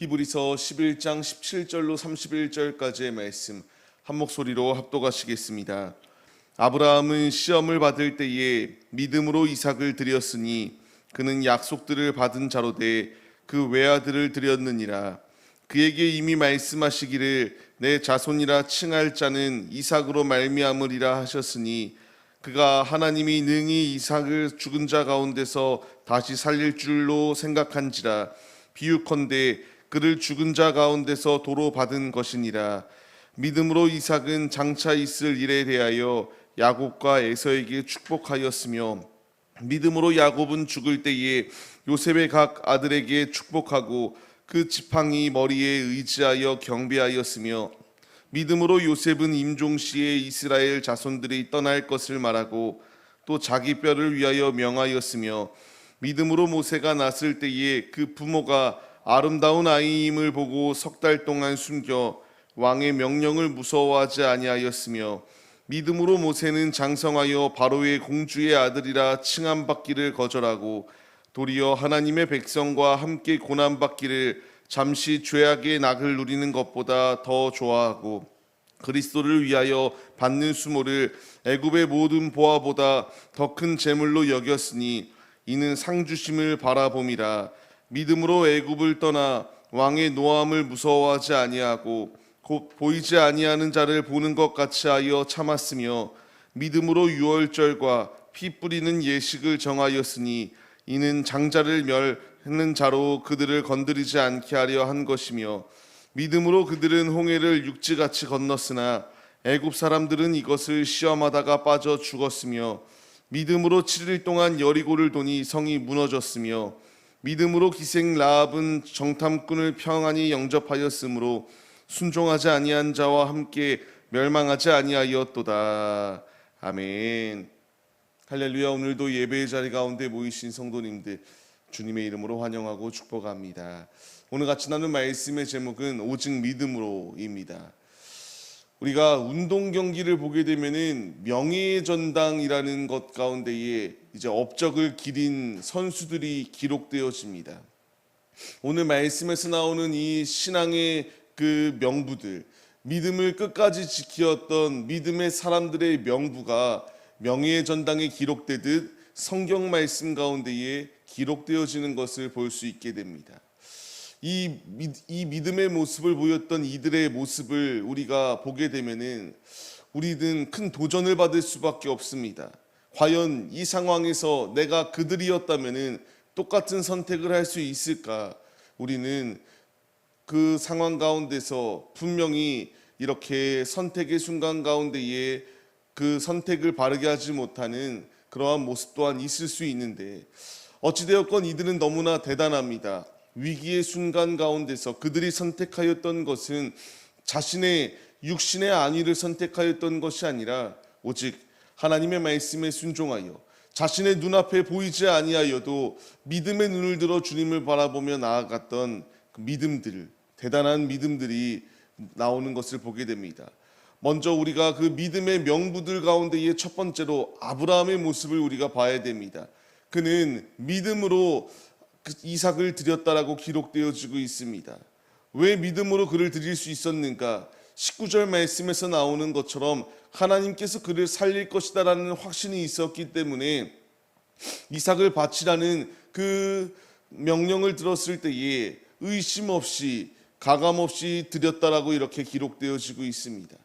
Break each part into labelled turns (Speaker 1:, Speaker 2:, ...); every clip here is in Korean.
Speaker 1: 히브리서 11장 17절로 31절까지의 말씀 한 목소리로 합독하시겠습니다. 아브라함은 시험을 받을 때에 믿음으로 이삭을 드렸으니 그는 약속들을 받은 자로되 그 외아들을 드렸느니라. 그에게 이미 말씀하시기를 내 자손이라 칭할 자는 이삭으로 말미암으리라 하셨으니 그가 하나님이 능히 이삭을 죽은 자 가운데서 다시 살릴 줄로 생각한지라. 비유컨대 그를 죽은 자 가운데서 도로 받은 것이니라. 믿음으로 이삭은 장차 있을 일에 대하여 야곱과 에서에게 축복하였으며 믿음으로 야곱은 죽을 때에 요셉의 각 아들에게 축복하고 그 지팡이 머리에 의지하여 경배하였으며 믿음으로 요셉은 임종시에 이스라엘 자손들이 떠날 것을 말하고 또 자기 뼈를 위하여 명하였으며 믿음으로 모세가 났을 때에 그 부모가 아름다운 아이임을 보고 석 달 동안 숨겨 왕의 명령을 무서워하지 아니하였으며 믿음으로 모세는 장성하여 바로의 공주의 아들이라 칭함받기를 거절하고 도리어 하나님의 백성과 함께 고난받기를 잠시 죄악의 낙을 누리는 것보다 더 좋아하고 그리스도를 위하여 받는 수모를 애굽의 모든 보화보다 더 큰 재물로 여겼으니 이는 상 주심을 바라봄이라. 믿음으로 애굽을 떠나 왕의 노함을 무서워하지 아니하고 곧 보이지 아니하는 자를 보는 것 같이 하여 참았으며 믿음으로 유월절과 피 뿌리는 예식을 정하였으니 이는 장자를 멸하는 자로 그들을 건드리지 않게 하려 한 것이며 믿음으로 그들은 홍해를 육지같이 건넜으나 애굽 사람들은 이것을 시험하다가 빠져 죽었으며 믿음으로 7일 동안 여리고를 도니 성이 무너졌으며 믿음으로 기생 라합은 정탐꾼을 평안히 영접하였으므로 순종하지 아니한 자와 함께 멸망하지 아니하였도다. 아멘. 할렐루야. 오늘도 예배의 자리 가운데 모이신 성도님들 주님의 이름으로 환영하고 축복합니다. 오늘 같이 나눈 말씀의 제목은 오직 믿음으로입니다. 우리가 운동 경기를 보게 되면은 명예의 전당이라는 것 가운데에 이제 업적을 기린 선수들이 기록되어집니다. 오늘 말씀에서 나오는 이 신앙의 그 명부들, 믿음을 끝까지 지키었던 믿음의 사람들의 명부가 명예의 전당에 기록되듯 성경 말씀 가운데에 기록되어지는 것을 볼 수 있게 됩니다. 이 믿음의 모습을 보였던 이들의 모습을 우리가 보게 되면은 우리는 큰 도전을 받을 수밖에 없습니다. 과연 이 상황에서 내가 그들이었다면은 똑같은 선택을 할 수 있을까? 우리는 그 상황 가운데서 분명히 이렇게 선택의 순간 가운데에 그 선택을 바르게 하지 못하는 그러한 모습 또한 있을 수 있는데 어찌되었건 이들은 너무나 대단합니다. 위기의 순간 가운데서 그들이 선택하였던 것은 자신의 육신의 안위를 선택하였던 것이 아니라 오직 하나님의 말씀에 순종하여 자신의 눈앞에 보이지 아니하여도 믿음의 눈을 들어 주님을 바라보며 나아갔던 그 믿음들, 대단한 믿음들이 나오는 것을 보게 됩니다. 먼저 우리가 그 믿음의 명부들 가운데의 첫 번째로 아브라함의 모습을 우리가 봐야 됩니다. 그는 믿음으로 이삭을 드렸다라고 기록되어지고 있습니다. 왜 믿음으로 그를 드릴 수 있었는가? 19절 말씀에서 나오는 것처럼 하나님께서 그를 살릴 것이다라는 확신이 있었기 때문에 이삭을 바치라는 그 명령을 들었을 때에 의심 없이 가감 없이 드렸다라고 이렇게 기록되어지고 있습니다.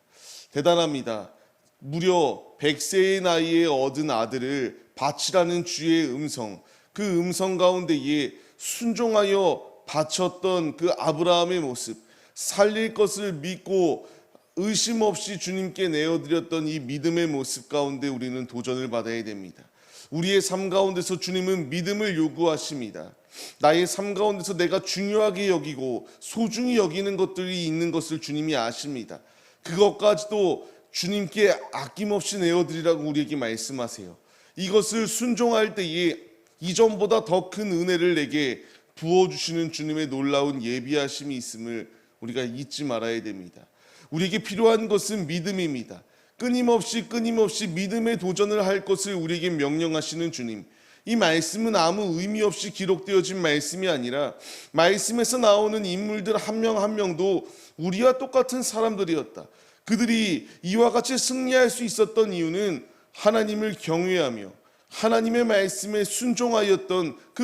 Speaker 1: 대단합니다. 무려 100세의 나이에 얻은 아들을 바치라는 주의 음성, 그 음성 가운데에 순종하여 바쳤던 그 아브라함의 모습, 살릴 것을 믿고 의심 없이 주님께 내어드렸던 이 믿음의 모습 가운데 우리는 도전을 받아야 됩니다. 우리의 삶 가운데서 주님은 믿음을 요구하십니다. 나의 삶 가운데서 내가 중요하게 여기고 소중히 여기는 것들이 있는 것을 주님이 아십니다. 그것까지도 주님께 아낌없이 내어드리라고 우리에게 말씀하세요. 이것을 순종할 때에 이전보다 더 큰 은혜를 내게 부어주시는 주님의 놀라운 예비하심이 있음을 우리가 잊지 말아야 됩니다. 우리에게 필요한 것은 믿음입니다. 끊임없이 믿음의 도전을 할 것을 우리에게 명령하시는 주님, 이 말씀은 아무 의미 없이 기록되어진 말씀이 아니라 말씀에서 나오는 인물들 한 명 한 명도 우리와 똑같은 사람들이었다. 그들이 이와 같이 승리할 수 있었던 이유는 하나님을 경외하며 하나님의 말씀에 순종하였던 그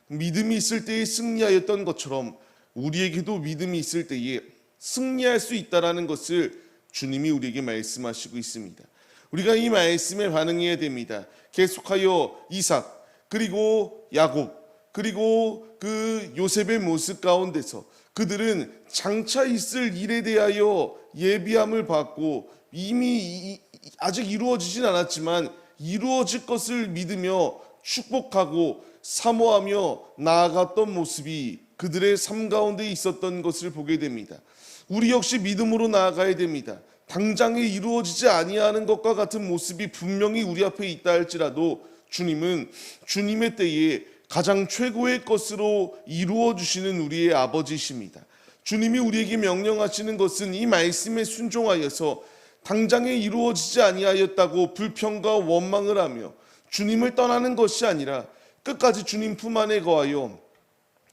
Speaker 1: 믿음이 있을 때에 승리하였던 것처럼 우리에게도 믿음이 있을 때에 승리할 수 있다라는 것을 주님이 우리에게 말씀하시고 있습니다. 우리가 이 말씀에 반응해야 됩니다. 계속하여 이삭, 그리고 야곱, 그리고 그 요셉의 모습 가운데서 그들은 장차 있을 일에 대하여 예비함을 받고 이미 아직 이루어지진 않았지만 이루어질 것을 믿으며 축복하고 사모하며 나아갔던 모습이 그들의 삶 가운데 있었던 것을 보게 됩니다. 우리 역시 믿음으로 나아가야 됩니다. 당장에 이루어지지 아니하는 것과 같은 모습이 분명히 우리 앞에 있다 할지라도 주님은 주님의 때에 가장 최고의 것으로 이루어 주시는 우리의 아버지십니다. 주님이 우리에게 명령하시는 것은 이 말씀에 순종하여서 당장에 이루어지지 아니하였다고 불평과 원망을 하며 주님을 떠나는 것이 아니라 끝까지 주님 품 안에 거하여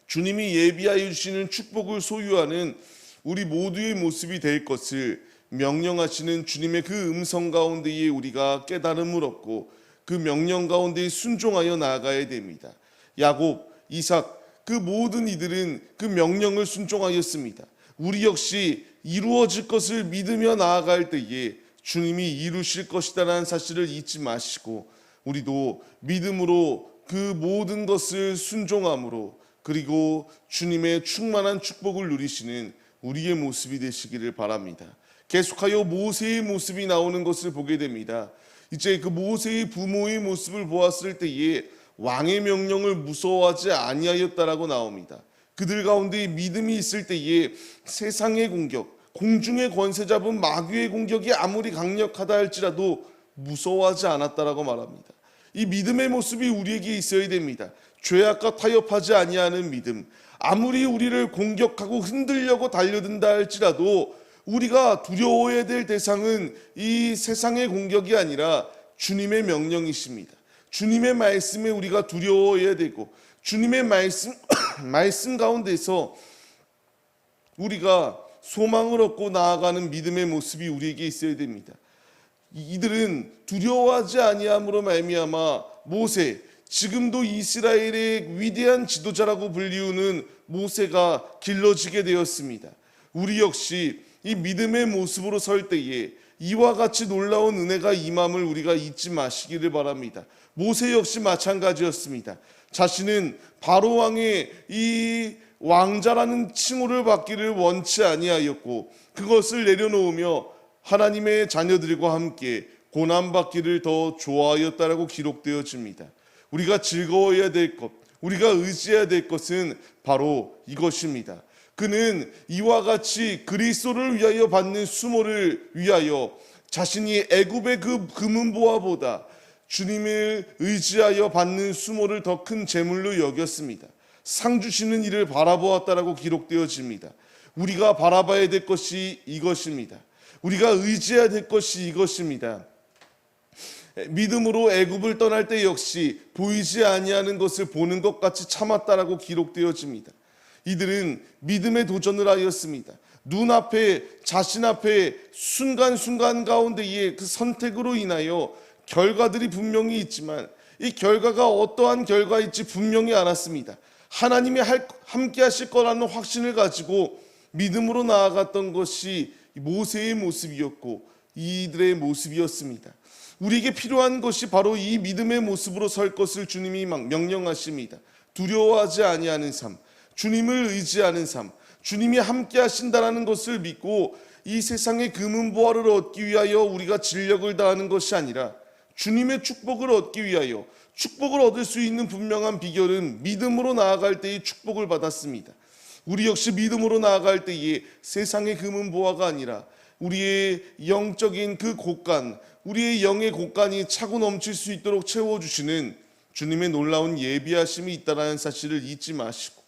Speaker 1: 주님이 예비하여 주시는 축복을 소유하는 우리 모두의 모습이 될 것을 명령하시는 주님의 그 음성 가운데에 우리가 깨달음을 얻고 그 명령 가운데 순종하여 나아가야 됩니다. 야곱, 이삭, 그 모든 이들은 그 명령을 순종하였습니다. 우리 역시 이루어질 것을 믿으며 나아갈 때에 주님이 이루실 것이다라는 사실을 잊지 마시고 우리도 믿음으로 그 모든 것을 순종함으로 그리고 주님의 충만한 축복을 누리시는 우리의 모습이 되시기를 바랍니다. 계속하여 모세의 모습이 나오는 것을 보게 됩니다. 이제 그 모세의 부모의 모습을 보았을 때에 왕의 명령을 무서워하지 아니하였다라고 나옵니다. 그들 가운데 믿음이 있을 때에 세상의 공격, 공중의 권세 잡은 마귀의 공격이 아무리 강력하다 할지라도 무서워하지 않았다라고 말합니다. 이 믿음의 모습이 우리에게 있어야 됩니다. 죄악과 타협하지 아니하는 믿음. 아무리 우리를 공격하고 흔들려고 달려든다 할지라도 우리가 두려워해야 될 대상은 이 세상의 공격이 아니라 주님의 명령이십니다. 주님의 말씀에 우리가 두려워해야 되고 주님의 말씀 가운데서 우리가 소망을 얻고 나아가는 믿음의 모습이 우리에게 있어야 됩니다. 이들은 두려워하지 아니함으로 말미암아 모세, 지금도 이스라엘의 위대한 지도자라고 불리우는 모세가 길러지게 되었습니다. 우리 역시 이 믿음의 모습으로 설 때에 이와 같이 놀라운 은혜가 임함을 우리가 잊지 마시기를 바랍니다. 모세 역시 마찬가지였습니다. 자신은 바로 왕의 이 왕자라는 칭호를 받기를 원치 아니하였고 그것을 내려놓으며 하나님의 자녀들과 함께 고난받기를 더 좋아하였다라고 기록되어집니다. 우리가 즐거워해야 될 것, 우리가 의지해야 될 것은 바로 이것입니다. 그는 이와 같이 그리스도를 위하여 받는 수모를 위하여 자신이 애굽의 그 금은보화보다 주님을 의지하여 받는 수모를 더 큰 재물로 여겼습니다. 상 주시는 이를 바라보았다라고 기록되어집니다. 우리가 바라봐야 될 것이 이것입니다. 우리가 의지해야 될 것이 이것입니다. 믿음으로 애굽을 떠날 때 역시 보이지 아니하는 것을 보는 것 같이 참았다라고 기록되어집니다. 이들은 믿음의 도전을 하였습니다. 눈앞에 자신 앞에 순간순간 가운데의 그 선택으로 인하여 결과들이 분명히 있지만 이 결과가 어떠한 결과일지 분명히 않았습니다. 하나님이 함께 하실 거라는 확신을 가지고 믿음으로 나아갔던 것이 모세의 모습이었고 이들의 모습이었습니다. 우리에게 필요한 것이 바로 이 믿음의 모습으로 설 것을 주님이 명령하십니다. 두려워하지 아니하는 삶, 주님을 의지하는 삶, 주님이 함께 하신다라는 것을 믿고 이 세상의 금은보화를 얻기 위하여 우리가 진력을 다하는 것이 아니라 주님의 축복을 얻기 위하여 축복을 얻을 수 있는 분명한 비결은 믿음으로 나아갈 때의 축복을 받았습니다. 우리 역시 믿음으로 나아갈 때에 세상의 금은보화가 아니라 우리의 영적인 그 곳간, 우리의 영의 곳간이 차고 넘칠 수 있도록 채워주시는 주님의 놀라운 예비하심이 있다는 사실을 잊지 마시고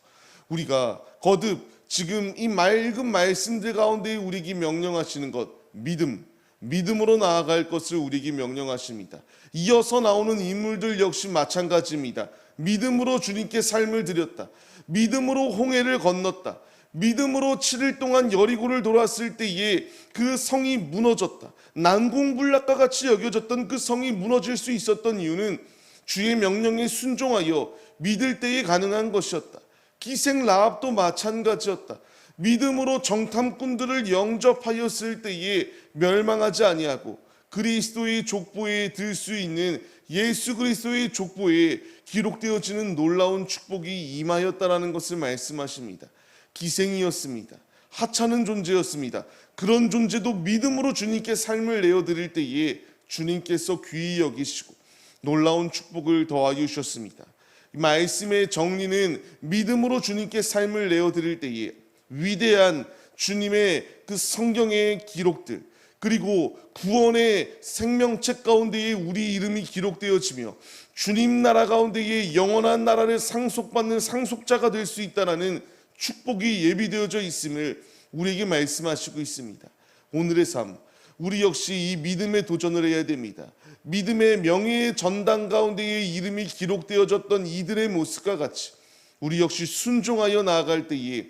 Speaker 1: 우리가 거듭 지금 이 맑은 말씀들 가운데 우리에게 명령하시는 것, 믿음, 믿음으로 나아갈 것을 우리에게 명령하십니다. 이어서 나오는 인물들 역시 마찬가지입니다. 믿음으로 주님께 삶을 드렸다. 믿음으로 홍해를 건넜다. 믿음으로 7일 동안 여리고를 돌았을 때에 그 성이 무너졌다. 난공불락과 같이 여겨졌던 그 성이 무너질 수 있었던 이유는 주의 명령에 순종하여 믿을 때에 가능한 것이었다. 기생 라합도 마찬가지였다. 믿음으로 정탐꾼들을 영접하였을 때에 멸망하지 아니하고 그리스도의 족보에 들 수 있는 예수 그리스도의 족보에 기록되어지는 놀라운 축복이 임하였다라는 것을 말씀하십니다. 기생이었습니다. 하찮은 존재였습니다. 그런 존재도 믿음으로 주님께 삶을 내어드릴 때에 주님께서 귀히 여기시고 놀라운 축복을 더하여 주셨습니다. 이 말씀의 정리는 믿음으로 주님께 삶을 내어드릴 때에 위대한 주님의 그 성경의 기록들, 그리고 구원의 생명책 가운데에 우리 이름이 기록되어지며 주님 나라 가운데에 영원한 나라를 상속받는 상속자가 될 수 있다는 축복이 예비되어져 있음을 우리에게 말씀하시고 있습니다. 오늘의 삶, 우리 역시 이 믿음의 도전을 해야 됩니다. 믿음의 명예의 전당 가운데에 이름이 기록되어졌던 이들의 모습과 같이 우리 역시 순종하여 나아갈 때에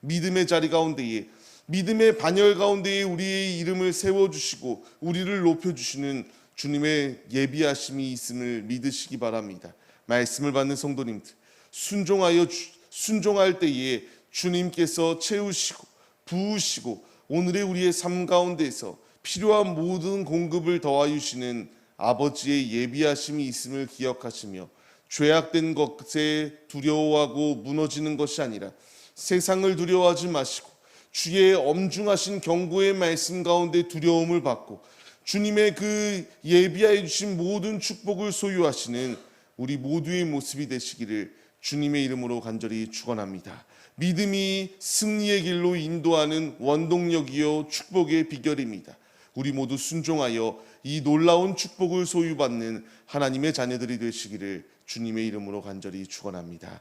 Speaker 1: 믿음의 자리 가운데에, 믿음의 반열 가운데에 우리의 이름을 세워주시고 우리를 높여주시는 주님의 예비하심이 있음을 믿으시기 바랍니다. 말씀을 받는 성도님들, 순종할 때에 주님께서 채우시고 부으시고 오늘의 우리의 삶 가운데에서 필요한 모든 공급을 더하여 주시는 아버지의 예비하심이 있음을 기억하시며 죄악된 것에 두려워하고 무너지는 것이 아니라 세상을 두려워하지 마시고 주의 엄중하신 경고의 말씀 가운데 두려움을 받고 주님의 그 예비하여 주신 모든 축복을 소유하시는 우리 모두의 모습이 되시기를 주님의 이름으로 간절히 축원합니다. 믿음이 승리의 길로 인도하는 원동력이요 축복의 비결입니다. 우리 모두 순종하여 이 놀라운 축복을 소유받는 하나님의 자녀들이 되시기를 주님의 이름으로 간절히 축원합니다.